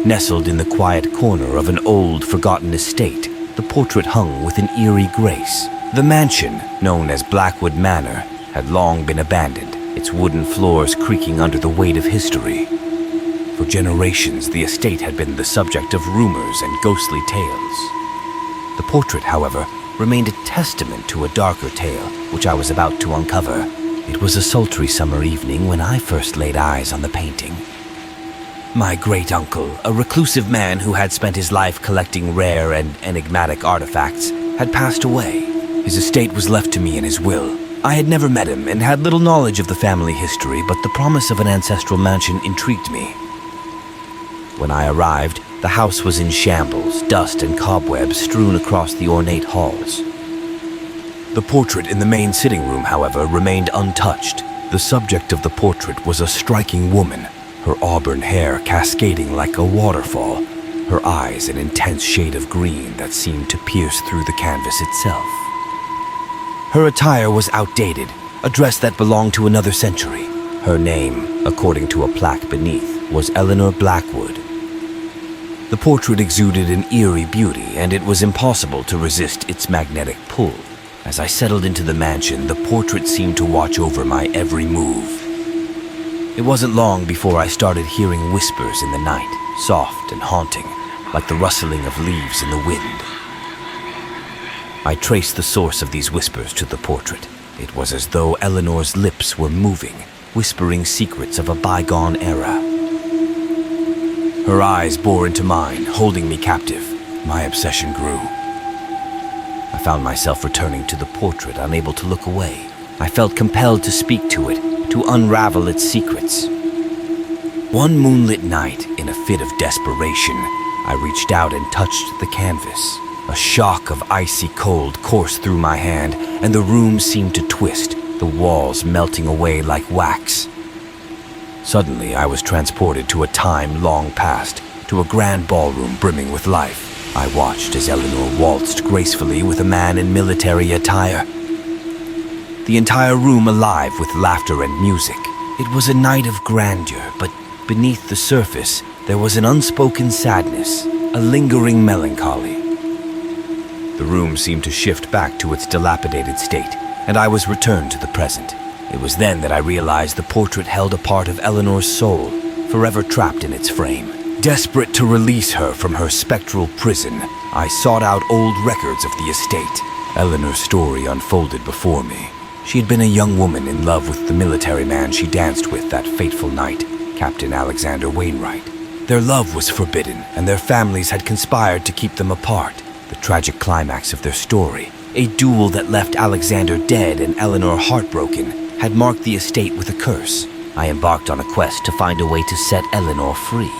Nestled in the quiet corner of an old, forgotten estate, the portrait hung with an eerie grace. The mansion, known as Blackwood Manor, had long been abandoned, its wooden floors creaking under the weight of history. For generations, the estate had been the subject of rumors and ghostly tales. The portrait, however, remained a testament to a darker tale, which I was about to uncover. It was a sultry summer evening when I first laid eyes on the painting. My great-uncle, a reclusive man who had spent his life collecting rare and enigmatic artifacts, had passed away. His estate was left to me in his will. I had never met him and had little knowledge of the family history, but the promise of an ancestral mansion intrigued me. When I arrived, the house was in shambles, dust and cobwebs strewn across the ornate halls. The portrait in the main sitting room, however, remained untouched. The subject of the portrait was a striking woman, her auburn hair cascading like a waterfall, her eyes an intense shade of green that seemed to pierce through the canvas itself. Her attire was outdated, a dress that belonged to another century. Her name, according to a plaque beneath, was Eleanor Blackwood. The portrait exuded an eerie beauty, and it was impossible to resist its magnetic pull. As I settled into the mansion, the portrait seemed to watch over my every move. It wasn't long before I started hearing whispers in the night, soft and haunting, like the rustling of leaves in the wind. I traced the source of these whispers to the portrait. It was as though Eleanor's lips were moving, whispering secrets of a bygone era. Her eyes bore into mine, holding me captive. My obsession grew. I found myself returning to the portrait, unable to look away. I felt compelled to speak to it, to unravel its secrets. One moonlit night, in a fit of desperation, I reached out and touched the canvas. A shock of icy cold coursed through my hand, and the room seemed to twist, the walls melting away like wax. Suddenly, I was transported to a time long past, to a grand ballroom brimming with life. I watched as Eleanor waltzed gracefully with a man in military attire. The entire room alive with laughter and music. It was a night of grandeur, but beneath the surface, there was an unspoken sadness, a lingering melancholy. The room seemed to shift back to its dilapidated state, and I was returned to the present. It was then that I realized the portrait held a part of Eleanor's soul, forever trapped in its frame. Desperate to release her from her spectral prison, I sought out old records of the estate. Eleanor's story unfolded before me. She had been a young woman in love with the military man she danced with that fateful night, Captain Alexander Wainwright. Their love was forbidden, and their families had conspired to keep them apart. The tragic climax of their story, a duel that left Alexander dead and Eleanor heartbroken, had marked the estate with a curse. I embarked on a quest to find a way to set Eleanor free.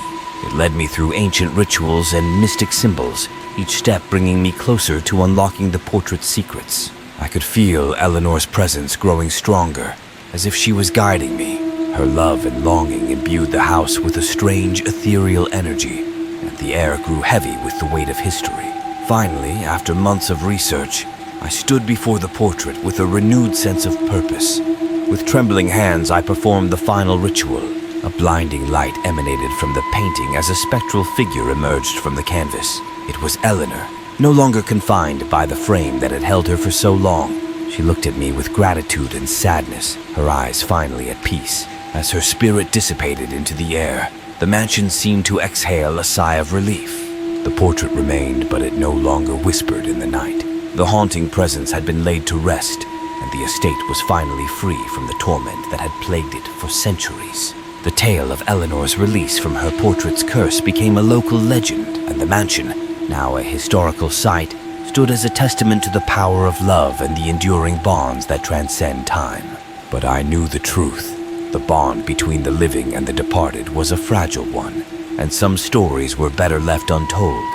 It led me through ancient rituals and mystic symbols, each step bringing me closer to unlocking the portrait's secrets. I could feel Eleanor's presence growing stronger, as if she was guiding me. Her love and longing imbued the house with a strange, ethereal energy, and the air grew heavy with the weight of history. Finally, after months of research, I stood before the portrait with a renewed sense of purpose. With trembling hands, I performed the final ritual. A blinding light emanated from the painting as a spectral figure emerged from the canvas. It was Eleanor, no longer confined by the frame that had held her for so long. She looked at me with gratitude and sadness, her eyes finally at peace. As her spirit dissipated into the air, the mansion seemed to exhale a sigh of relief. The portrait remained, but it no longer whispered in the night. The haunting presence had been laid to rest, and the estate was finally free from the torment that had plagued it for centuries. The tale of Eleanor's release from her portrait's curse became a local legend, and the mansion, now a historical site, stood as a testament to the power of love and the enduring bonds that transcend time. But I knew the truth. The bond between the living and the departed was a fragile one, and some stories were better left untold.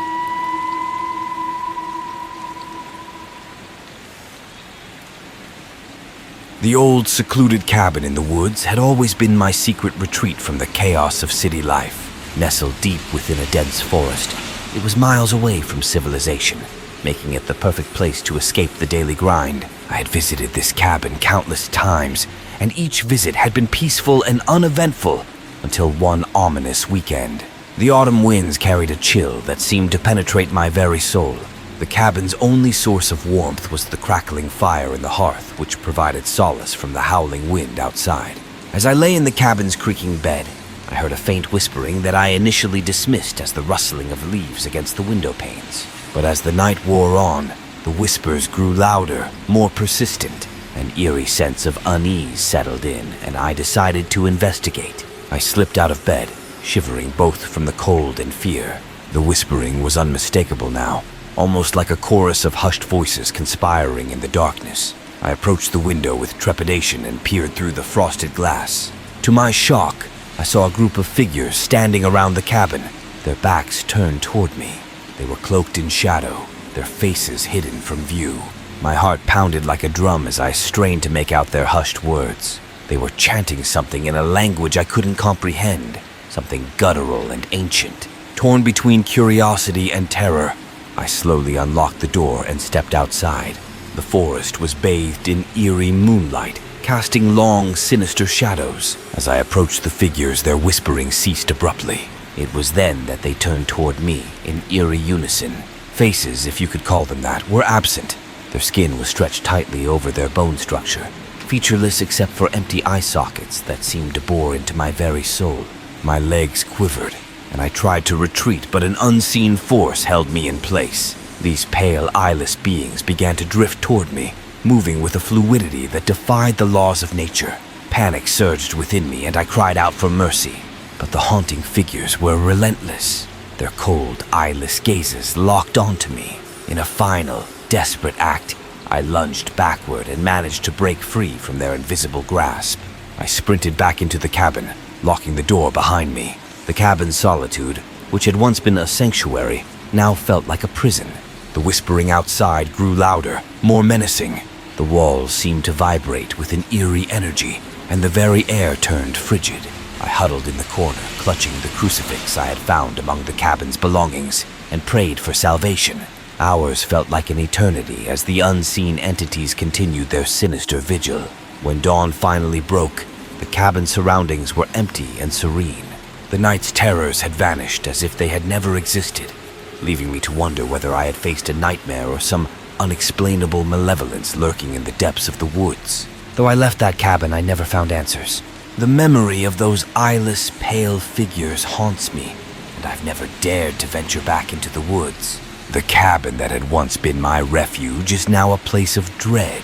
The old secluded cabin in the woods had always been my secret retreat from the chaos of city life. Nestled deep within a dense forest, it was miles away from civilization, making it the perfect place to escape the daily grind. I had visited this cabin countless times, and each visit had been peaceful and uneventful until one ominous weekend. The autumn winds carried a chill that seemed to penetrate my very soul. The cabin's only source of warmth was the crackling fire in the hearth, which provided solace from the howling wind outside. As I lay in the cabin's creaking bed, I heard a faint whispering that I initially dismissed as the rustling of leaves against the window panes. But as the night wore on, the whispers grew louder, more persistent. An eerie sense of unease settled in, and I decided to investigate. I slipped out of bed, shivering both from the cold and fear. The whispering was unmistakable now, almost like a chorus of hushed voices conspiring in the darkness. I approached the window with trepidation and peered through the frosted glass. To my shock, I saw a group of figures standing around the cabin, their backs turned toward me. They were cloaked in shadow, their faces hidden from view. My heart pounded like a drum as I strained to make out their hushed words. They were chanting something in a language I couldn't comprehend, something guttural and ancient. Torn between curiosity and terror, I slowly unlocked the door and stepped outside. The forest was bathed in eerie moonlight, casting long, sinister shadows. As I approached the figures, their whispering ceased abruptly. It was then that they turned toward me in eerie unison. Faces, if you could call them that, were absent. Their skin was stretched tightly over their bone structure, featureless except for empty eye sockets that seemed to bore into my very soul. My legs quivered, and I tried to retreat, but an unseen force held me in place. These pale, eyeless beings began to drift toward me, moving with a fluidity that defied the laws of nature. Panic surged within me, and I cried out for mercy. But the haunting figures were relentless. Their cold, eyeless gazes locked onto me. In a final, desperate act, I lunged backward and managed to break free from their invisible grasp. I sprinted back into the cabin, locking the door behind me. The cabin's solitude, which had once been a sanctuary, now felt like a prison. The whispering outside grew louder, more menacing. The walls seemed to vibrate with an eerie energy, and the very air turned frigid. I huddled in the corner, clutching the crucifix I had found among the cabin's belongings, and prayed for salvation. Hours felt like an eternity as the unseen entities continued their sinister vigil. When dawn finally broke, the cabin's surroundings were empty and serene. The night's terrors had vanished as if they had never existed, leaving me to wonder whether I had faced a nightmare or some unexplainable malevolence lurking in the depths of the woods. Though I left that cabin, I never found answers. The memory of those eyeless, pale figures haunts me, and I've never dared to venture back into the woods. The cabin that had once been my refuge is now a place of dread,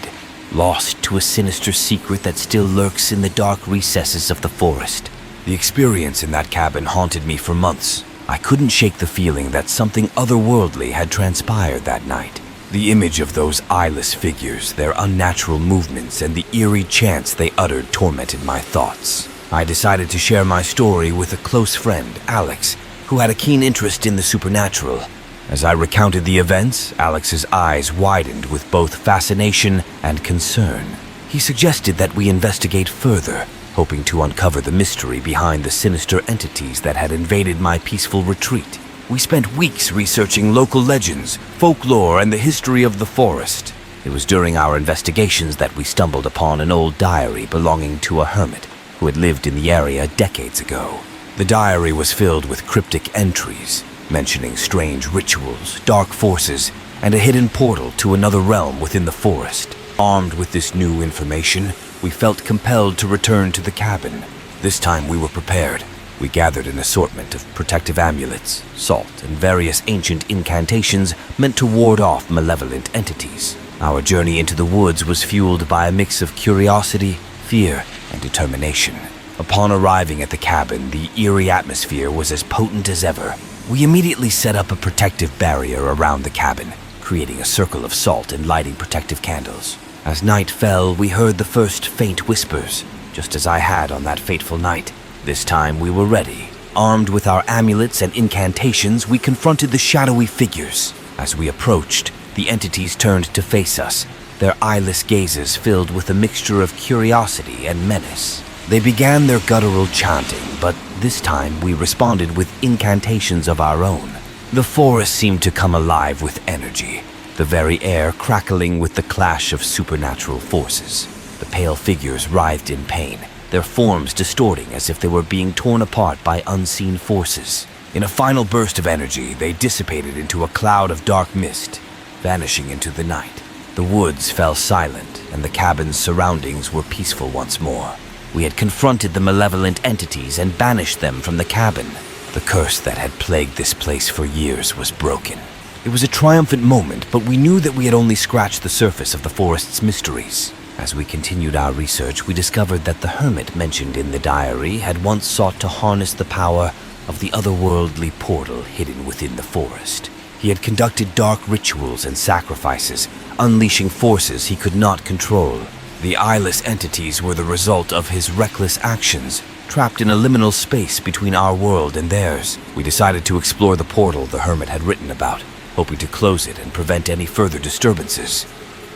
lost to a sinister secret that still lurks in the dark recesses of the forest. The experience in that cabin haunted me for months. I couldn't shake the feeling that something otherworldly had transpired that night. The image of those eyeless figures, their unnatural movements, and the eerie chants they uttered tormented my thoughts. I decided to share my story with a close friend, Alex, who had a keen interest in the supernatural. As I recounted the events, Alex's eyes widened with both fascination and concern. He suggested that we investigate further, hoping to uncover the mystery behind the sinister entities that had invaded my peaceful retreat. We spent weeks researching local legends, folklore, and the history of the forest. It was during our investigations that we stumbled upon an old diary belonging to a hermit who had lived in the area decades ago. The diary was filled with cryptic entries, mentioning strange rituals, dark forces, and a hidden portal to another realm within the forest. Armed with this new information, we felt compelled to return to the cabin. This time we were prepared. We gathered an assortment of protective amulets, salt, and various ancient incantations meant to ward off malevolent entities. Our journey into the woods was fueled by a mix of curiosity, fear, and determination. Upon arriving at the cabin, the eerie atmosphere was as potent as ever. We immediately set up a protective barrier around the cabin, creating a circle of salt and lighting protective candles. As night fell, we heard the first faint whispers, just as I had on that fateful night. This time we were ready. Armed with our amulets and incantations, we confronted the shadowy figures. As we approached, the entities turned to face us, their eyeless gazes filled with a mixture of curiosity and menace. They began their guttural chanting, but this time we responded with incantations of our own. The forest seemed to come alive with energy, the very air crackling with the clash of supernatural forces. The pale figures writhed in pain, their forms distorting as if they were being torn apart by unseen forces. In a final burst of energy, they dissipated into a cloud of dark mist, vanishing into the night. The woods fell silent, and the cabin's surroundings were peaceful once more. We had confronted the malevolent entities and banished them from the cabin. The curse that had plagued this place for years was broken. It was a triumphant moment, but we knew that we had only scratched the surface of the forest's mysteries. As we continued our research, we discovered that the hermit mentioned in the diary had once sought to harness the power of the otherworldly portal hidden within the forest. He had conducted dark rituals and sacrifices, unleashing forces he could not control. The eyeless entities were the result of his reckless actions, trapped in a liminal space between our world and theirs. We decided to explore the portal the hermit had written about, hoping to close it and prevent any further disturbances.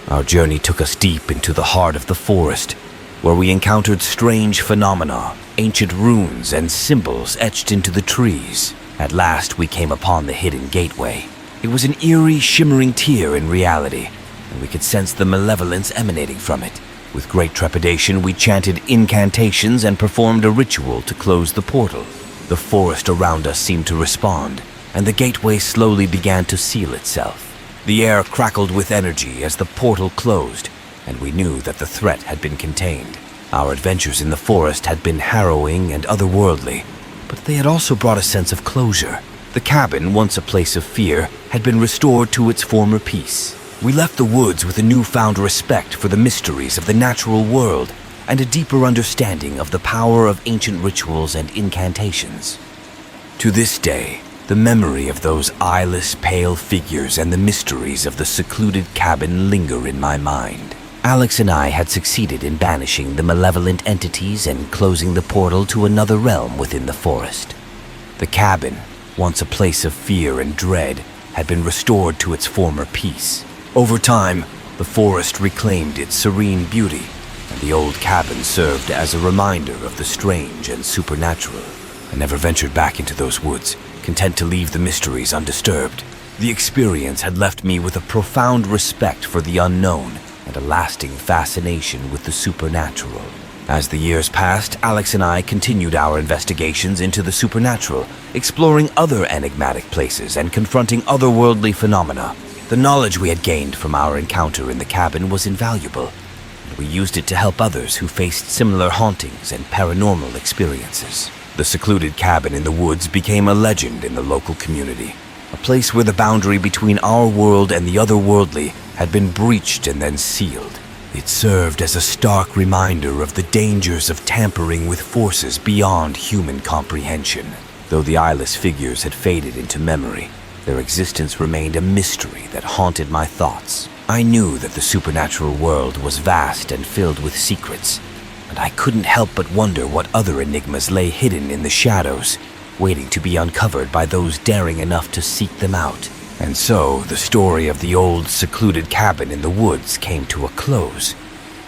Our journey took us deep into the heart of the forest, where we encountered strange phenomena, ancient runes and symbols etched into the trees. At last, we came upon the hidden gateway. It was an eerie, shimmering tear in reality, and we could sense the malevolence emanating from it. With great trepidation, we chanted incantations and performed a ritual to close the portal. The forest around us seemed to respond, and the gateway slowly began to seal itself. The air crackled with energy as the portal closed, and we knew that the threat had been contained. Our adventures in the forest had been harrowing and otherworldly, but they had also brought a sense of closure. The cabin, once a place of fear, had been restored to its former peace. We left the woods with a newfound respect for the mysteries of the natural world and a deeper understanding of the power of ancient rituals and incantations. To this day, the memory of those eyeless, pale figures and the mysteries of the secluded cabin linger in my mind. Alex and I had succeeded in banishing the malevolent entities and closing the portal to another realm within the forest. The cabin, once a place of fear and dread, had been restored to its former peace. Over time, the forest reclaimed its serene beauty, and the old cabin served as a reminder of the strange and supernatural. I never ventured back into those woods, content to leave the mysteries undisturbed. The experience had left me with a profound respect for the unknown and a lasting fascination with the supernatural. As the years passed, Alex and I continued our investigations into the supernatural, exploring other enigmatic places and confronting otherworldly phenomena. The knowledge we had gained from our encounter in the cabin was invaluable, and we used it to help others who faced similar hauntings and paranormal experiences. The secluded cabin in the woods became a legend in the local community, a place where the boundary between our world and the otherworldly had been breached and then sealed. It served as a stark reminder of the dangers of tampering with forces beyond human comprehension. Though the eyeless figures had faded into memory, their existence remained a mystery that haunted my thoughts. I knew that the supernatural world was vast and filled with secrets, and I couldn't help but wonder what other enigmas lay hidden in the shadows, waiting to be uncovered by those daring enough to seek them out. And so, the story of the old, secluded cabin in the woods came to a close,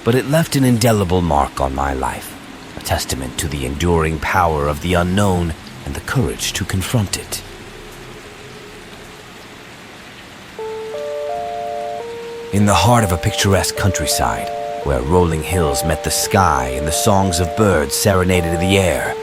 but it left an indelible mark on my life, a testament to the enduring power of the unknown and the courage to confront it. In the heart of a picturesque countryside, where rolling hills met the sky and the songs of birds serenaded the air,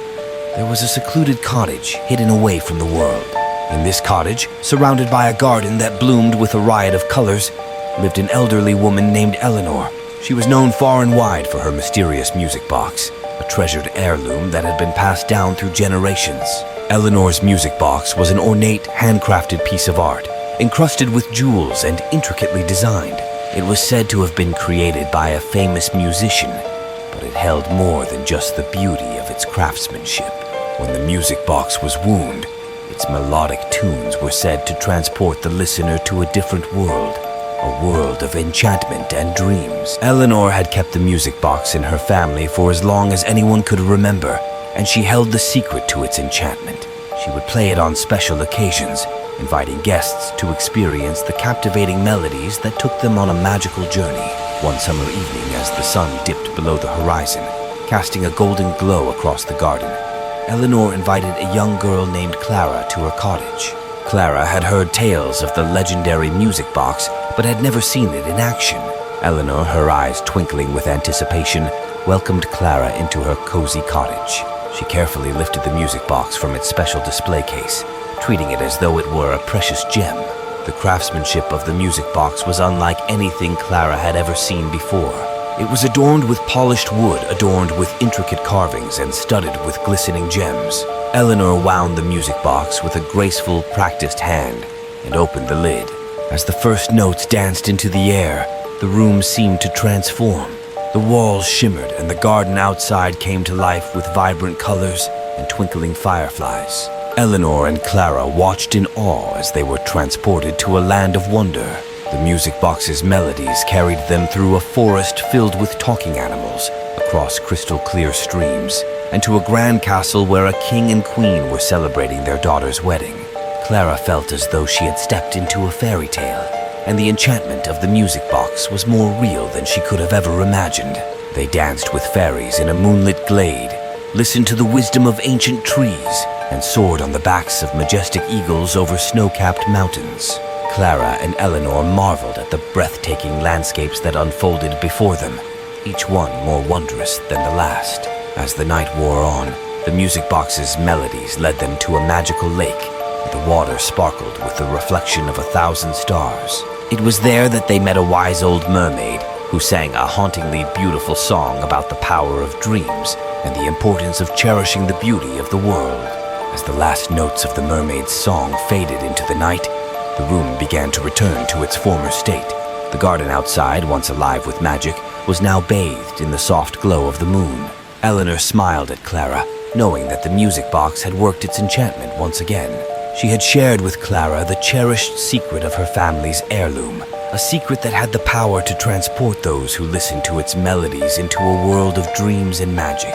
there was a secluded cottage hidden away from the world. In this cottage, surrounded by a garden that bloomed with a riot of colors, lived an elderly woman named Eleanor. She was known far and wide for her mysterious music box, a treasured heirloom that had been passed down through generations. Eleanor's music box was an ornate, handcrafted piece of art, encrusted with jewels and intricately designed. It was said to have been created by a famous musician, but it held more than just the beauty of its craftsmanship. When the music box was wound, its melodic tunes were said to transport the listener to a different world, a world of enchantment and dreams. Eleanor had kept the music box in her family for as long as anyone could remember, and she held the secret to its enchantment. She would play it on special occasions, inviting guests to experience the captivating melodies that took them on a magical journey. One summer evening, as the sun dipped below the horizon, casting a golden glow across the garden, Eleanor invited a young girl named Clara to her cottage. Clara had heard tales of the legendary music box, but had never seen it in action. Eleanor, her eyes twinkling with anticipation, welcomed Clara into her cozy cottage. She carefully lifted the music box from its special display case treating it as though it were a precious gem. The craftsmanship of the music box was unlike anything Clara had ever seen before. It was adorned with polished wood, adorned with intricate carvings, and studded with glistening gems. Eleanor wound the music box with a graceful, practiced hand and opened the lid. As the first notes danced into the air, the room seemed to transform. The walls shimmered and the garden outside came to life with vibrant colors and twinkling fireflies. Eleanor and Clara watched in awe as they were transported to a land of wonder. The music box's melodies carried them through a forest filled with talking animals, across crystal-clear streams, and to a grand castle where a king and queen were celebrating their daughter's wedding. Clara felt as though she had stepped into a fairy tale, and the enchantment of the music box was more real than she could have ever imagined. They danced with fairies in a moonlit glade, listened to the wisdom of ancient trees, and soared on the backs of majestic eagles over snow-capped mountains. Clara and Eleanor marveled at the breathtaking landscapes that unfolded before them, each one more wondrous than the last. As the night wore on, the music box's melodies led them to a magical lake, where the water sparkled with the reflection of 1,000 stars. It was there that they met a wise old mermaid who sang a hauntingly beautiful song about the power of dreams and the importance of cherishing the beauty of the world. As the last notes of the mermaid's song faded into the night, the room began to return to its former state. The garden outside, once alive with magic, was now bathed in the soft glow of the moon. Eleanor smiled at Clara, knowing that the music box had worked its enchantment once again. She had shared with Clara the cherished secret of her family's heirloom, a secret that had the power to transport those who listened to its melodies into a world of dreams and magic.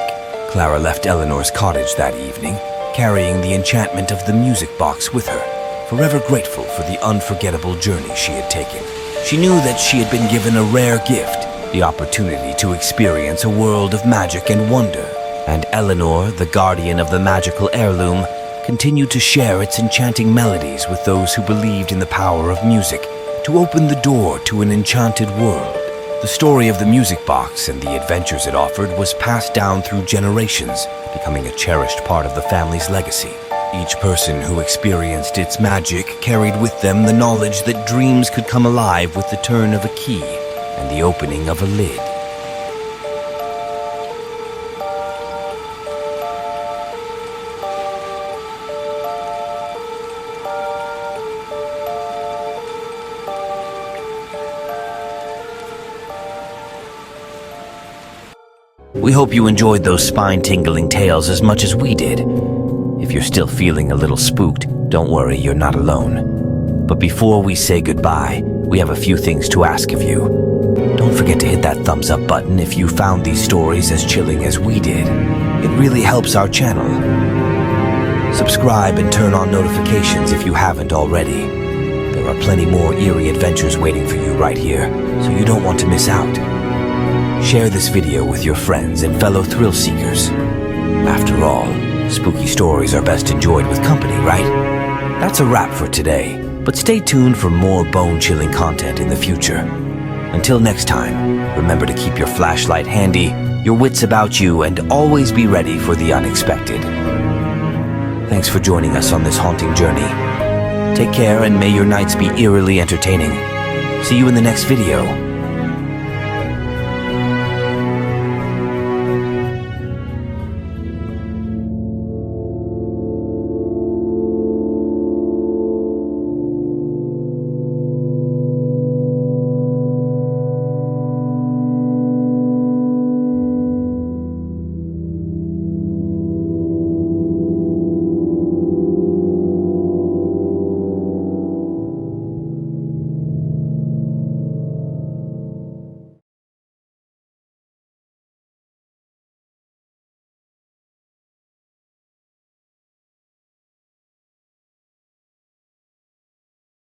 Clara left Eleanor's cottage that evening, carrying the enchantment of the music box with her, forever grateful for the unforgettable journey she had taken. She knew that she had been given a rare gift, the opportunity to experience a world of magic and wonder, and Eleanor, the guardian of the magical heirloom, continued to share its enchanting melodies with those who believed in the power of music to open the door to an enchanted world. The story of the music box and the adventures it offered was passed down through generations, becoming a cherished part of the family's legacy. Each person who experienced its magic carried with them the knowledge that dreams could come alive with the turn of a key and the opening of a lid. We hope you enjoyed those spine-tingling tales as much as we did. If you're still feeling a little spooked, don't worry, you're not alone. But before we say goodbye, we have a few things to ask of you. Don't forget to hit that thumbs up button if you found these stories as chilling as we did. It really helps our channel. Subscribe and turn on notifications if you haven't already. There are plenty more eerie adventures waiting for you right here, so you don't want to miss out. Share this video with your friends and fellow thrill seekers. After all, spooky stories are best enjoyed with company, right? That's a wrap for today, but stay tuned for more bone-chilling content in the future. Until next time, remember to keep your flashlight handy, your wits about you, and always be ready for the unexpected. Thanks for joining us on this haunting journey. Take care and may your nights be eerily entertaining. See you in the next video.